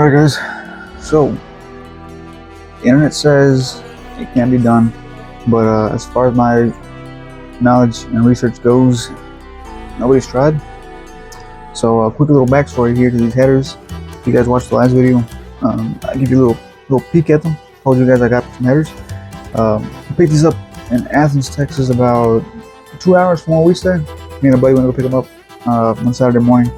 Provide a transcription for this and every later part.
Alright guys, so the internet says it can be done, but as far as my knowledge and research goes, nobody's tried. So a quick little backstory here to these headers. If you guys watched the last video, I give you a little peek at them. Told you guys I got some headers. I picked these up in Athens, Texas about 2 hours from where we stay. Me and a buddy went to go pick them up one Saturday morning.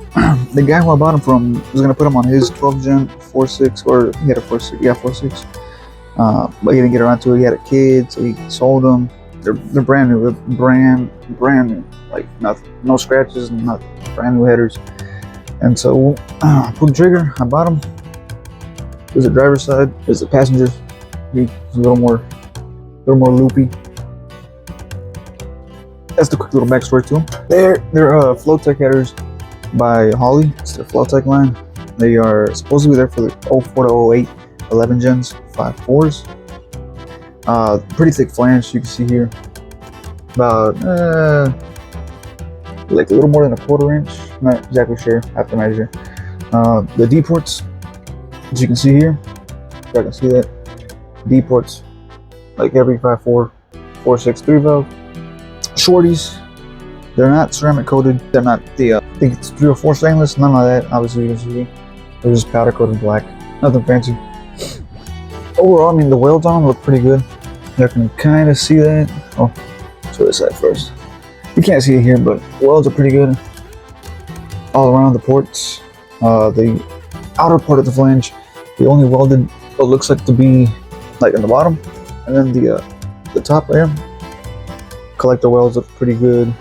The guy who I bought them from was going to put them on his 12 gen 4.6, or he had a 4.6, yeah, 4.6. But he didn't get around to it. He had a kid, so he sold them. They're brand new, brand new, like nothing, no scratches, nothing, brand new headers. And so I pulled the trigger. I bought them. There's the driver's side. There's the passenger. He's a little more loopy. That's the quick little backstory to them. They're Flowtech headers by Holly. It's their Flowtech line. They are supposedly there for the 04 to 08 11 gens, 5.4s. Pretty thick flange, you can see here. About like a little more than a 1/4 inch. Not exactly sure. I have to measure. The D ports, as you can see here. If I can see that. D ports, like every 5.4, 4.6 3-valve. Shorties, they're not ceramic coated. They're not the I think it's 304 stainless. None of that. Obviously, you can see they're just powder coated black. Nothing fancy. Overall, I mean, the welds on them look pretty good. You can kind of see that. Oh, show this side first. You can't see it here, but welds are pretty good all around the ports. The outer part of the flange, they only welded what looks like to be like in the bottom, and then the top there. Collector welds look pretty good,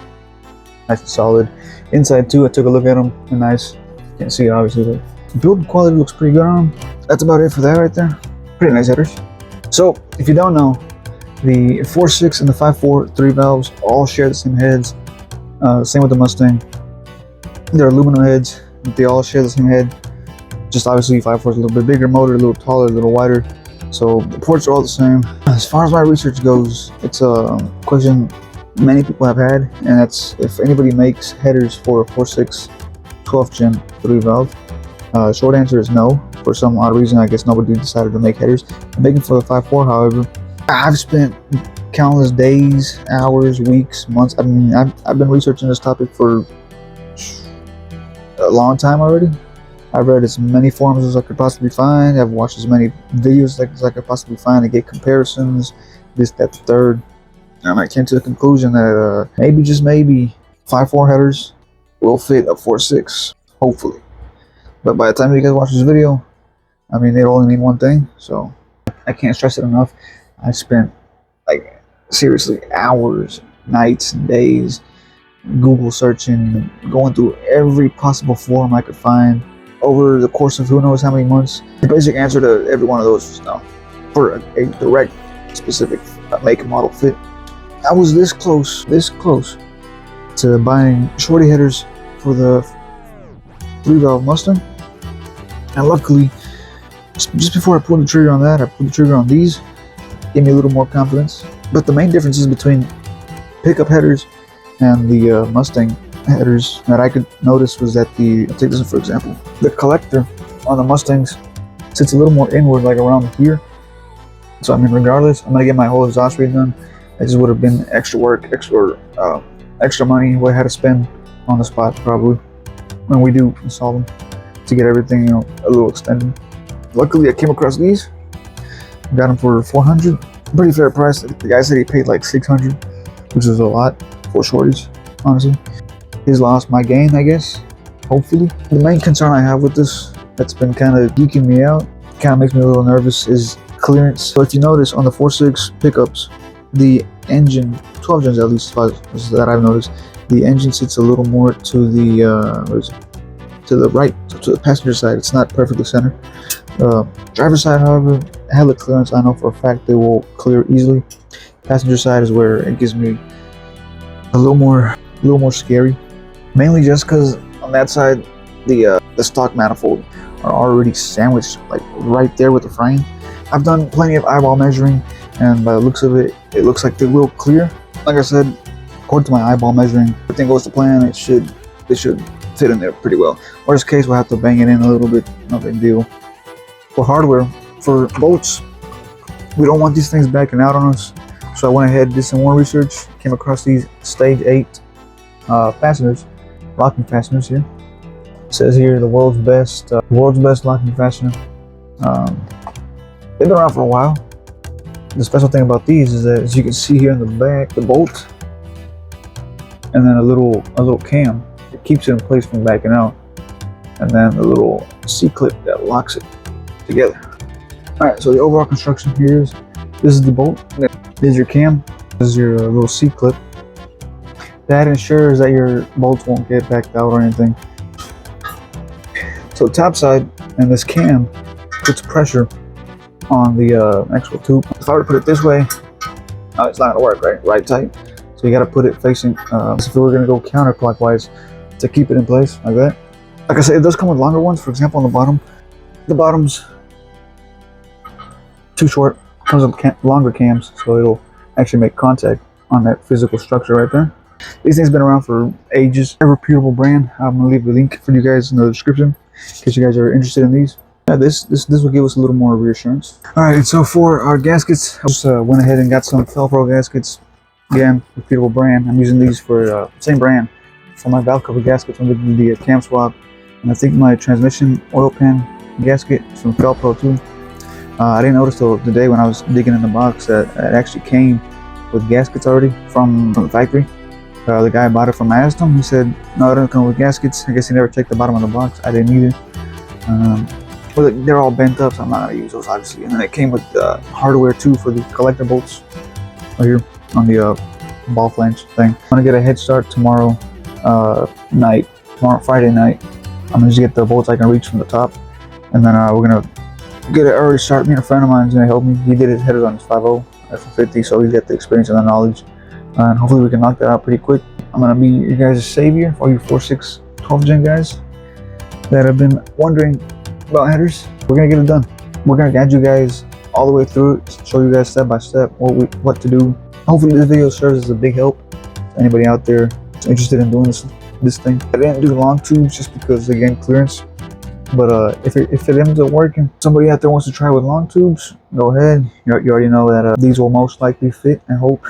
nice and solid. Inside too, I took a look at them. They're nice. Can't see it obviously, but build quality looks pretty good on them. That's about it for that right there. Pretty nice headers. So if you don't know, the 4.6 and the 5.4 3-valves all share the same heads. Same with the Mustang. They're aluminum heads. They all share the same head. Just obviously 5.4 is a little bit bigger motor, a little taller, a little wider. So the ports are all the same. As far as my research goes, it's a question many people have had, and that's if anybody makes headers for a 4.6 12 gen 3-valve. Short answer is no. For some odd reason, I guess nobody decided to make headers. I'm making for the 5.4, however. I've spent countless days, hours, weeks, months. I mean, I've been researching this topic for a long time already. I've read as many forums as I could possibly find. I've watched as many videos as I could possibly find to get comparisons, this, that, the third. And I came to the conclusion that maybe, just maybe, 5.4 headers will fit a 4.6, hopefully. But by the time you guys watch this video, I mean, it'll only mean one thing. So I can't stress it enough. I spent, like, seriously hours, nights, and days Google searching, going through every possible forum I could find over the course of who knows how many months. The basic answer to every one of those was no. For a direct, specific make and model fit. I was this close to buying shorty headers for the 3-valve Mustang. And luckily, just before I pulled the trigger on that, I pulled the trigger on these. Gave me a little more confidence. But the main differences between pickup headers and the Mustang headers that I could notice was that I'll take this one for example. The collector on the Mustangs sits a little more inward, like around here. So I mean, regardless, I'm gonna get my whole exhaust redone. It just would have been extra work, extra money what I had to spend on the spot probably when we do install them to get everything, you know, a little extended. Luckily, I came across these. Got them for $400. Pretty fair price. The guy said he paid like $600, which is a lot for shorties, honestly. His loss, my gain, I guess. Hopefully. The main concern I have with this that's been kind of geeking me out, kind of makes me a little nervous, is clearance. So if you notice on the 4.6 pickups, the engine, 12 gens at least, that I've noticed, the engine sits a little more to the to the right, to the passenger side. It's not perfectly centered. Driver's side, however, hella clearance. I know for a fact they will clear easily. Passenger side is where it gives me a little more scary. Mainly just because on that side, the stock manifold are already sandwiched like right there with the frame. I've done plenty of eyeball measuring, and by the looks of it, it looks like they will clear. Like I said, according to my eyeball measuring, if everything goes to plan, it should fit in there pretty well. Worst case, we'll have to bang it in a little bit, no big deal. for hardware, for bolts, we don't want these things backing out on us. So I went ahead, did some more research, came across these stage 8 fasteners, locking fasteners here. It says here the world's best locking fastener. They've been around for a while. The special thing about these is that, as you can see here in the back, the bolt, and then a little cam that keeps it in place from backing out, and then the little C-clip that locks it together. All right, so the overall construction here is, this is the bolt, this is your cam, this is your little C-clip. That ensures that your bolts won't get backed out or anything. So the top side and this cam puts pressure on the actual tube. If I were to put it this way, it's not gonna work, right tight. So you gotta put it facing, if we were gonna go counterclockwise to keep it in place like that. Like I said, it does come with longer ones. For example, on the bottom, the bottom's too short, comes with longer cams, so it'll actually make contact on that physical structure right there. These things have been around for ages. A reputable brand. I'm gonna leave the link for you guys in the description in case you guys are interested in these. Yeah, this will give us a little more reassurance. All right, and so for our gaskets, I just went ahead and got some Velcro gaskets. Again, reputable brand. I'm using these for same brand for my valve cover gaskets when we did the cam swap, and I think my transmission oil pan gasket is from Velcro too. I didn't notice till today when I was digging in the box that it actually came with gaskets already from the factory. The guy bought it from, I asked him, he said, no, it doesn't come with gaskets. I guess he never checked the bottom of the box. I didn't either. But they're all bent up, so I'm not gonna use those obviously. And then it came with hardware too for the collector bolts right here on the ball flange thing. I'm gonna get a head start tomorrow Friday night. I'm gonna just get the bolts I can reach from the top, and then we're gonna get an early start. Me and a friend of mine is gonna help me. He did his headers on his 5.0 F50, so he's got the experience and the knowledge, and hopefully we can knock that out pretty quick. I'm gonna be you guys' savior for all you 4.6 12 gen guys that have been wondering about headers. We're gonna get it done. We're gonna guide you guys all the way through it, show you guys step by step what to do. Hopefully this video serves as a big help to anybody out there that's interested in doing this thing. I didn't do the long tubes just because, again, clearance. But if it ends up working, somebody out there wants to try with long tubes, go ahead. You already know that these will most likely fit, I hope.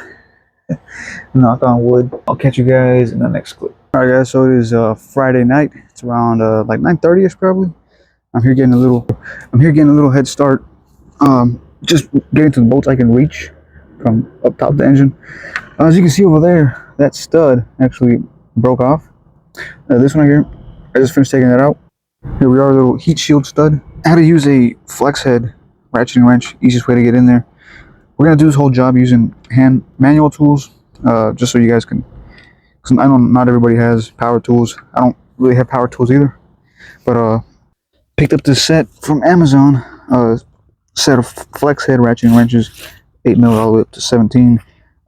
Knock on wood. I'll catch you guys in the next clip. All right, guys. So it is Friday night. It's around like 9:30ish probably. I'm here getting a little head start. Just getting to the bolts I can reach from up top of the engine. As you can see over there, that stud actually broke off. This one right here, I just finished taking that out. Here we are, a little heat shield stud. I had to use a flex head ratcheting wrench, easiest way to get in there. We're gonna do this whole job using manual tools, just so you guys can, because I know not everybody has power tools. I don't really have power tools either, but picked up this set from Amazon, set of flex head ratcheting wrenches, 8mm all the way up to 17.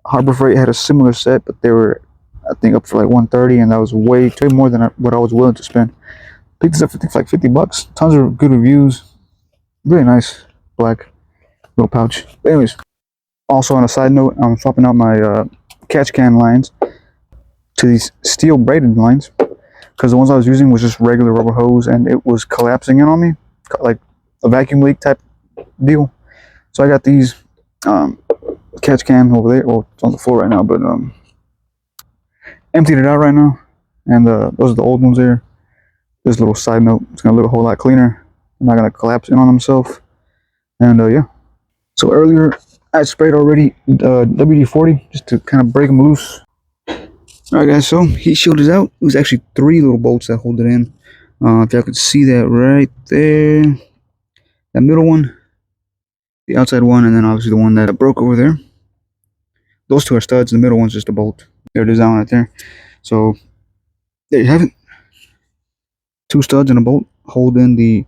Harbor Freight had a similar set, but they were, I think, up for like 130, and that was way more than what I was willing to spend. Picked this up for like $50. Tons of good reviews. Really nice black little pouch. But anyways, also on a side note, I'm swapping out my catch can lines to these steel braided lines, because the ones I was using was just regular rubber hose, and it was collapsing in on me, like a vacuum leak type deal. So I got these catch can over there. Well, it's on the floor right now, but emptied it out right now, and those are the old ones there. This little side note, it's gonna look a whole lot cleaner. I'm not gonna collapse in on themselves. And yeah. So earlier I sprayed already WD-40 just to kind of break them loose. Alright guys, so heat shield is out. It was actually 3 little bolts that hold it in. If y'all could see that right there. That middle one, the outside one, and then obviously the one that broke over there. Those 2 are studs, the middle one's just a bolt. There it is, that one right there. So there you have it. 2 studs and a bolt holding the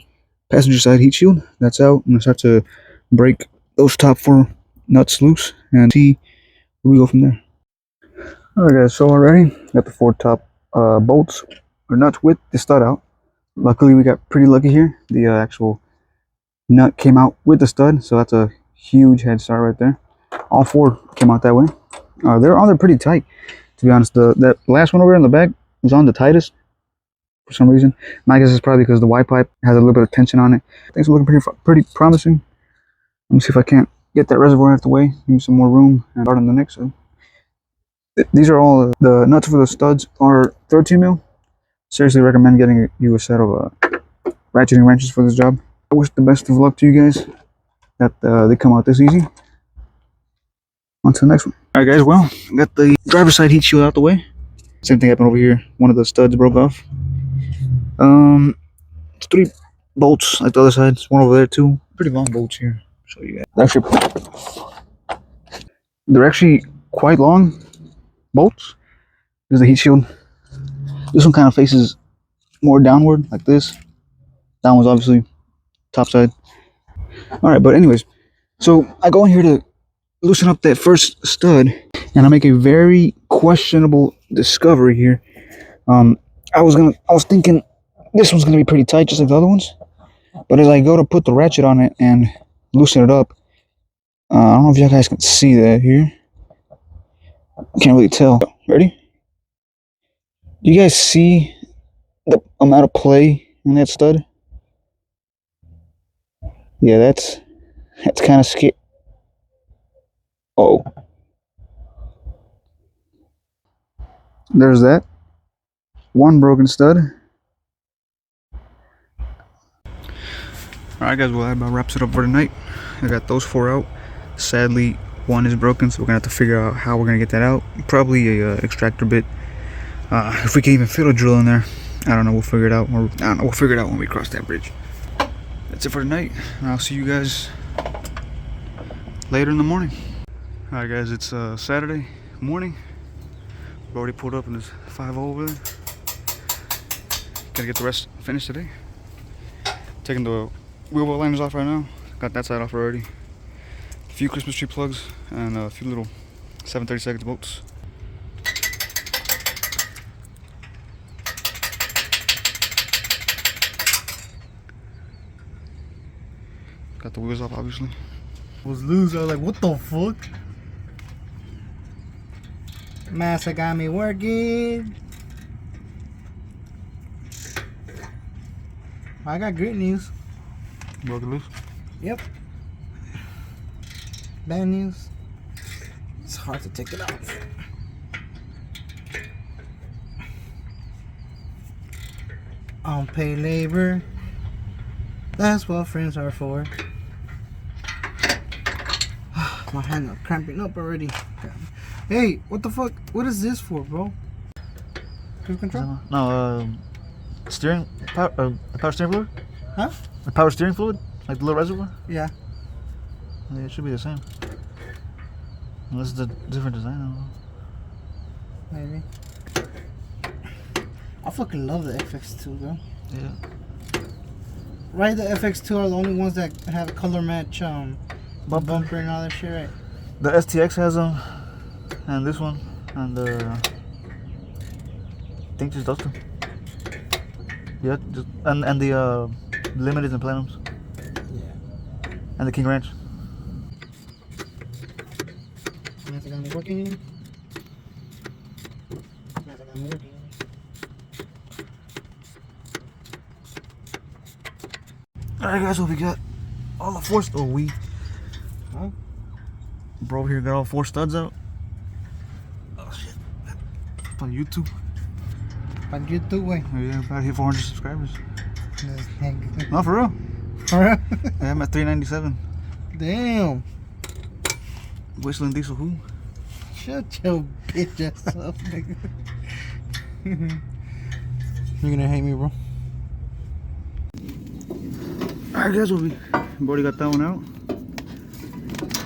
passenger side heat shield. That's out. I'm gonna start to break those top 4 nuts loose and see where we go from there. Alright guys, so already got the 4 top bolts or nuts with the stud out. Luckily we got pretty lucky here. The actual nut came out with the stud, so that's a huge head start right there. All 4 came out that way. They're on there pretty tight, to be honest. That last one over in the back was on the tightest for some reason. My guess is probably because the Y pipe has a little bit of tension on it. Things are looking pretty promising. Let me see if I can't get that reservoir out of the way. Give me some more room and start on the next one. These are all the nuts for the studs are 13 mil. Seriously recommend getting you a set of ratcheting wrenches for this job. I wish the best of luck to you guys, that they come out this easy. On to the next one. Alright guys, well, got the driver's side heat shield out the way. Same thing happened over here. One of the studs broke off. It's 3 bolts like the other side. There's one over there too. Pretty long bolts here. Show you guys. They're actually quite long bolts. There's the heat shield. This one kind of faces more downward, like this. That one's obviously top side. Alright, but anyways, so I go in here to loosen up that first stud, and I make a very questionable discovery here. I was thinking this one's gonna be pretty tight, just like the other ones. But as I go to put the ratchet on it and loosen it up, I don't know if you guys can see that here. Can't really tell. Ready? Do you guys see the amount of play in that stud? Yeah, that's kind of scary. Oh, there's that. One broken stud. Alright guys, well that about wraps it up for tonight. I got those 4 out. Sadly, one is broken, so we're gonna have to figure out how we're gonna get that out. Probably a extractor bit. If we can even fit a drill in there, I don't know. We'll figure it out. Or I don't know. We'll figure it out when we cross that bridge. That's it for tonight, and I'll see you guys later in the morning. Alright guys, it's Saturday morning. We've already pulled up in this 5.0 over there. Gotta get the rest finished today. Taking the wheel well liners off right now. Got that side off already. A few Christmas tree plugs and a few little 7/32 bolts. Got the wheels off, obviously. Was loose. I was like, what the fuck? Massa got me working. I got great news. Broke it loose? Yep. Bad news. It's hard to take it off. Unpaid labor. That's what friends are for. My hand is cramping up already. Hey, what the fuck? What is this for, bro? Cruise control? No, steering power steering fluid? Huh? The power steering fluid? Like the little reservoir? Yeah. Yeah, it should be the same. Unless it's a different design, I don't know. Maybe. I fucking love the FX2, bro. Yeah. Right, the FX2 are the only ones that have color match bumper and all that shit, right? The STX has them, and this one, and I think just those two. Yeah, just and the limiteds and platinums. Yeah. And the King Ranch. Alright guys, so we got all the 4 studs. Huh? Bro here got all 4 studs out. Oh shit. It's on YouTube. On YouTube, way. Oh, yeah, about to hit 400 subscribers. No, for real. For real? Yeah, I'm at 397. Damn. Whistling Diesel who? Shut your bitch ass up, nigga. You're gonna hate me, bro. Alright guys, we've already got that one out.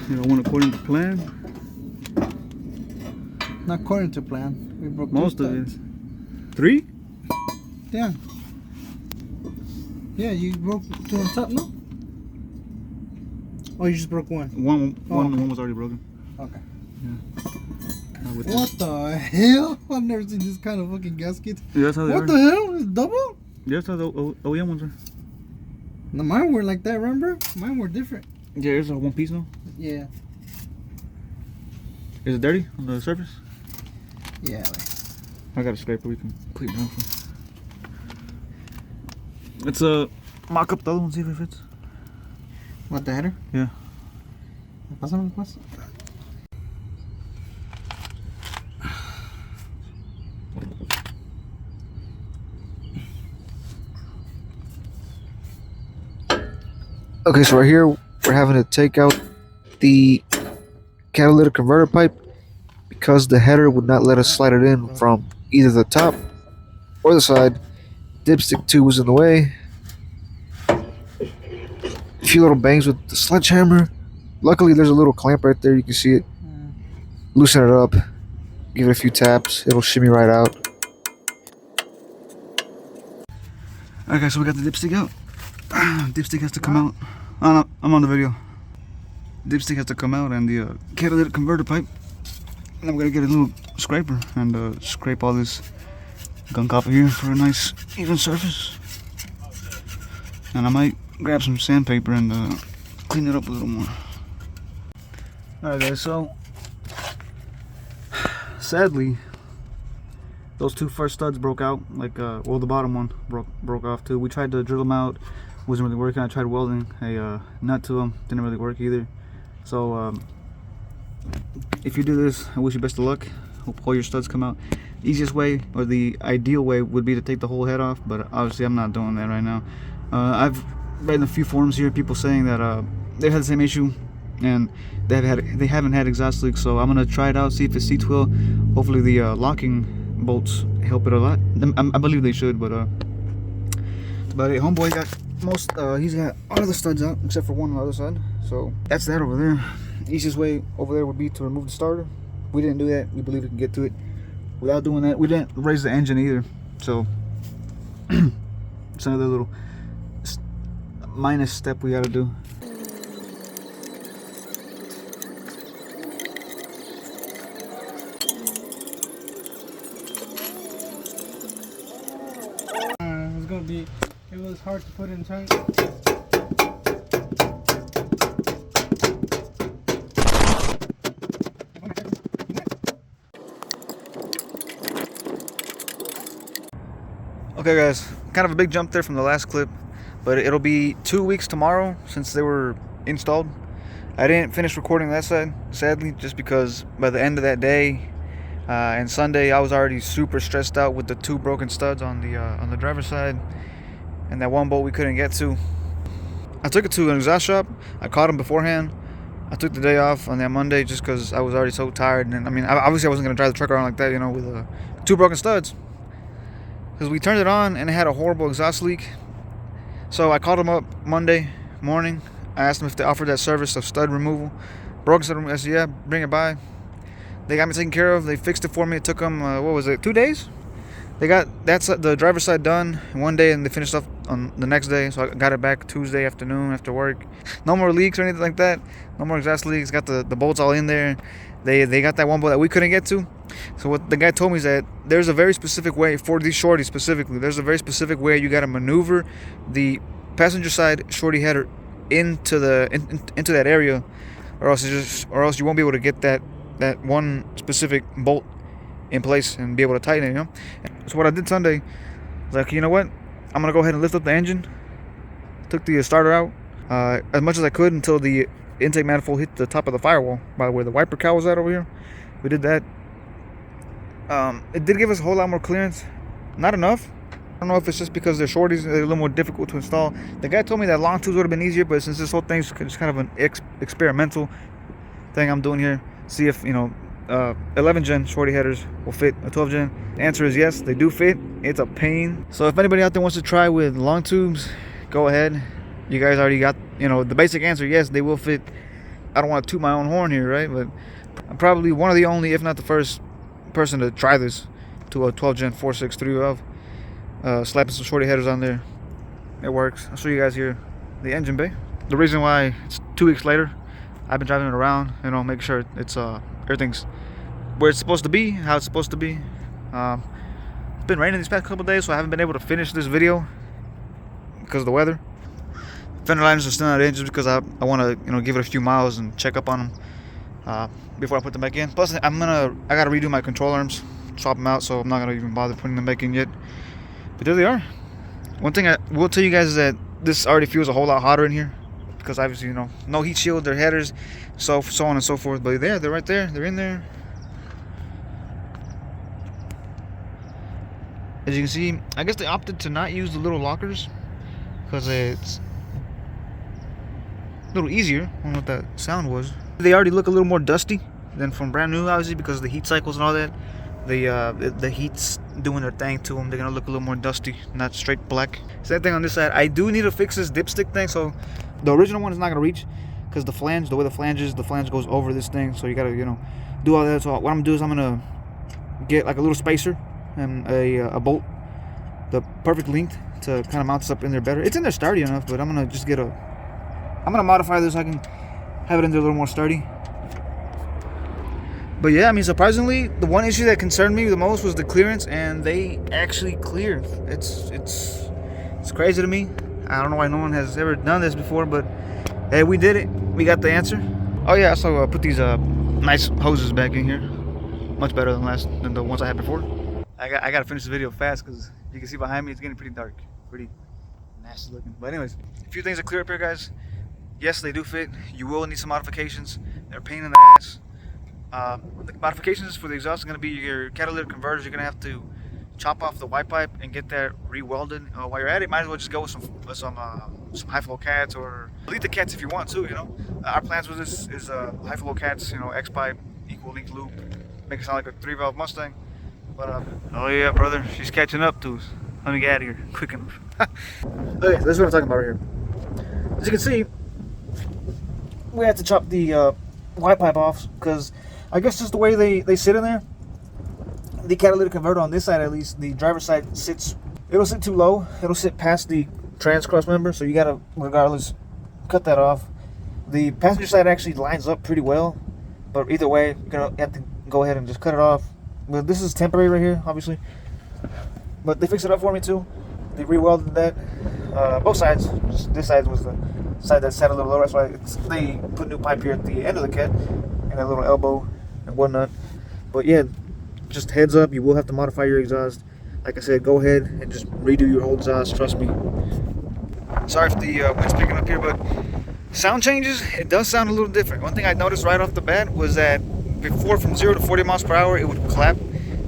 You know, one according to plan. Not according to plan. We broke Most of studs. it. 3? Yeah. Yeah, you broke 2 on top, no? Oh, you just broke 1. One was already broken. Okay. Yeah. What the hell? I've never seen this kind of fucking gasket. Yeah, that's how they What are. the hell? It's double? Yeah, that's how the OEM ones are. No, mine were like that, remember? Mine were different. Yeah, there's a one piece now. Yeah. Is it dirty on the surface? Yeah. I got a scraper we can clean it off. Let's mock up the other one, see if it fits. What, the header? Yeah. Pásame pues. Okay, so right here we're having to take out the catalytic converter pipe because the header would not let us slide it in from either the top or the side. Dipstick 2 was in the way. A few little bangs with the sledgehammer. Luckily there's a little clamp right there, you can see it. Loosen it up, give it a few taps, it'll shimmy right out. Okay, so we got the dipstick out. Dipstick has to come out. Oh no, I'm on the video. Dipstick has to come out and the catalytic converter pipe. And I'm gonna get a little scraper and scrape all this gunk off of here for a nice even surface. And I might grab some sandpaper and clean it up a little more. Alright guys, so sadly those two first studs broke out. Like well, the bottom one broke off too. We tried to drill them out, wasn't really working. I tried welding a nut to them, didn't really work either. So if you do this, I wish you best of luck. Hope all your studs come out. Easiest way, or the ideal way, would be to take the whole head off, but obviously I'm not doing that right now. I've read in a few forums here people saying that they've had the same issue and they haven't had exhaust leaks, so I'm gonna try it out, see if it's seats will. Hopefully the locking bolts help it a lot. I believe they should, but homeboy got most he's got all of the studs out except for one on the other side, so that's that over there. Easiest way over there would be to remove the starter. We didn't do that. We believe we can get to it without doing that. We didn't raise the engine either, so it's another little minus step we gotta do. It was hard to put in chunks. Okay guys, kind of a big jump there from the last clip, but it'll be 2 weeks tomorrow since they were installed. I didn't finish recording that side, sadly, just because by the end of that day and Sunday I was already super stressed out with the two broken studs on the driver's side and that one bolt we couldn't get to. I took it to an exhaust shop. I caught them beforehand. I took the day off on that Monday just because I was already so tired, and I mean obviously I wasn't going to drive the truck around like that, you know, with two broken studs. Because we turned it on and it had a horrible exhaust leak. So I called them up Monday morning. I asked them if they offered that service of stud removal. Broken stud removal. I said, yeah, bring it by. They got me taken care of. They fixed it for me. It took them, what was it, 2 days? They got the driver's side done in 1 day and they finished up on the next day. So I got it back Tuesday afternoon after work. No more leaks or anything like that. No more exhaust leaks. Got the bolts all in there. They got that one bolt that we couldn't get to. So what the guy told me is that there's a very specific way for these shorties specifically. There's a very specific way you got to maneuver the passenger side shorty header into into that area, or else you won't be able to get that one specific bolt in place and be able to tighten it. You know. So what I did Sunday was like, you know what? I'm gonna go ahead and lift up the engine. Took the starter out as much as I could until the intake manifold hit the top of the firewall by where the wiper cowl was at over here. We did that. It did give us a whole lot more clearance. Not enough. I don't know if it's just because they're shorties, they're a little more difficult to install. The guy told me that long tubes would have been easier, but since this whole thing's just kind of an experimental thing I'm doing here, see if, you know, 11 gen shorty headers will fit a 12 gen. The answer is yes, they do fit. It's a pain. So if anybody out there wants to try with long tubes, go ahead. You guys already got, you know, the basic answer. Yes, they will fit. I don't want to toot my own horn here, right? But I'm probably one of the only, if not the first person to try this to a 12 gen 463 valve. Slapping some shorty headers on there, it works. I'll show you guys here the engine bay. The reason why it's 2 weeks later, I've been driving it around, you know, make sure it's everything's where it's supposed to be, how it's supposed to be. It's been raining these past couple days, so I haven't been able to finish this video because of the weather. Fender liners are still on the engine because I want to, you know, give it a few miles and check up on them before I put them back in. Plus, I gotta redo my control arms, swap them out, so I'm not gonna even bother putting them back in yet. But there they are. One thing I will tell you guys is that this already feels a whole lot hotter in here, because obviously, you know, no heat shield, they're headers, so on and so forth. But they're right there, they're in there. As you can see, I guess they opted to not use the little lockers because it's a little easier. I don't know what that sound was. They already look a little more dusty than from brand new, obviously, because of the heat cycles and all that. The heat's doing their thing to them. They're gonna look a little more dusty, not straight black. Same thing on this side. I do need to fix this dipstick thing. So the original one is not gonna reach because the way the flange is, the flange goes over this thing. So you gotta, you know, do all that. So what I'm gonna do is I'm gonna get like a little spacer and a bolt, the perfect length to kind of mount this up in there better. It's in there sturdy enough, but I'm gonna modify this so I can have it in there a little more sturdy. But yeah, I mean, surprisingly, the one issue that concerned me the most was the clearance, and they actually cleared. It's crazy to me. I don't know why no one has ever done this before, but hey, we did it. We got the answer. Oh yeah, I also put these nice hoses back in here. Much better than the ones I had before. I gotta finish the video fast because you can see behind me it's getting pretty dark, pretty nasty looking. But anyways, a few things to clear up here, guys. Yes, they do fit. You will need some modifications. They're a pain in the ass. The modifications for the exhaust are going to be your catalytic converters. You're going to have to chop off the white pipe and get that re-welded. While you're at it, might as well just go with some high flow cats, or delete the cats if you want to. You know, our plans with this is high flow cats. You know, X pipe, equal length loop, make it sound like a 3-valve Mustang. But oh yeah, brother, she's catching up to us. Let me get out of here quick enough. Okay, this is what I'm talking about right here. As you can see, we had to chop the white pipe off because I guess just the way they sit in there, the catalytic converter on this side, at least the driver's side, it'll sit too low. It'll sit past the trans cross member, so you gotta regardless cut that off. The passenger side actually lines up pretty well, but either way you're gonna have to go ahead and just cut it off. But this is temporary right here, obviously, but they fixed it up for me too. They re-welded that, both sides. Just this side was the side that sat a little lower, that's why they put new pipe here at the end of the kit and a little elbow and whatnot. But yeah, just heads up, you will have to modify your exhaust. Like I said, go ahead and just redo your whole exhaust, trust me. Sorry if the wind's picking up here, but sound changes, it does sound a little different. One thing I noticed right off the bat was that before, from 0 to 40 miles per hour, it would clap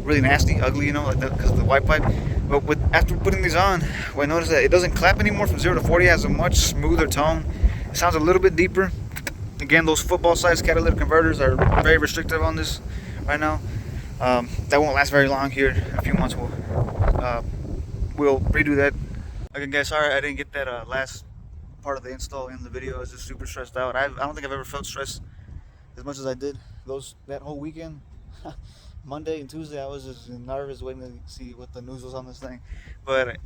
really nasty, ugly, you know, like that, because of the white pipe. But after putting these on, I noticed that it doesn't clap anymore. From 0 to 40, it has a much smoother tone. It sounds a little bit deeper. Again, those football-sized catalytic converters are very restrictive on this right now. That won't last very long here. In a few months, we'll redo that. Again, guys, sorry I didn't get that last part of the install in the video. I was just super stressed out. I don't think I've ever felt stressed as much as I did that whole weekend. Monday and Tuesday, I was just nervous waiting to see what the news was on this thing. But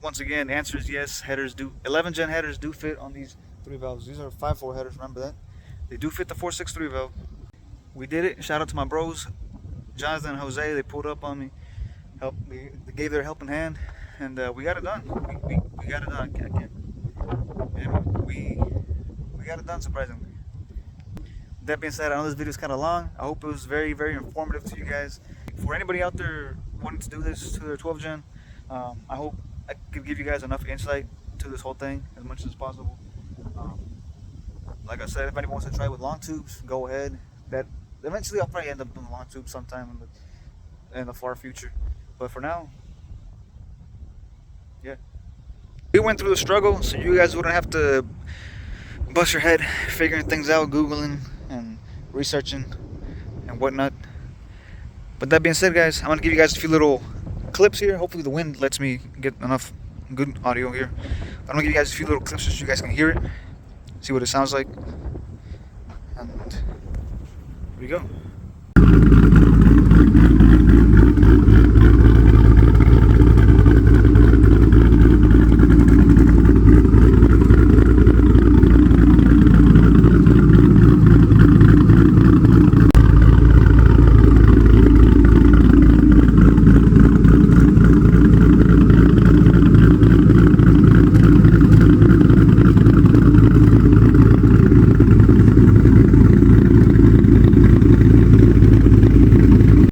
once again, the answer is yes. 11 gen headers do fit on these 3 valves. These are 5.4 headers, remember that. They do fit the 4.6 valve. We did it. Shout out to my bros, Jonathan and Jose. They pulled up on me. They gave their helping hand, and we got it done. We got it done. We got it done, surprisingly. That being said, I know this video is kind of long. I hope it was very, very informative to you guys. For anybody out there wanting to do this to their 12 gen, I hope I could give you guys enough insight to this whole thing as much as possible. Like I said, if anyone wants to try with long tubes, go ahead. That eventually I'll probably end up doing long tubes sometime in the far future. But for now, yeah. We went through the struggle, so you guys wouldn't have to bust your head figuring things out, Googling and researching and whatnot. But that being said, guys, I'm gonna give you guys a few little clips here. Hopefully the wind lets me get enough good audio here. I'm gonna give you guys a few little clips so you guys can hear it, see what it sounds like, and here we go.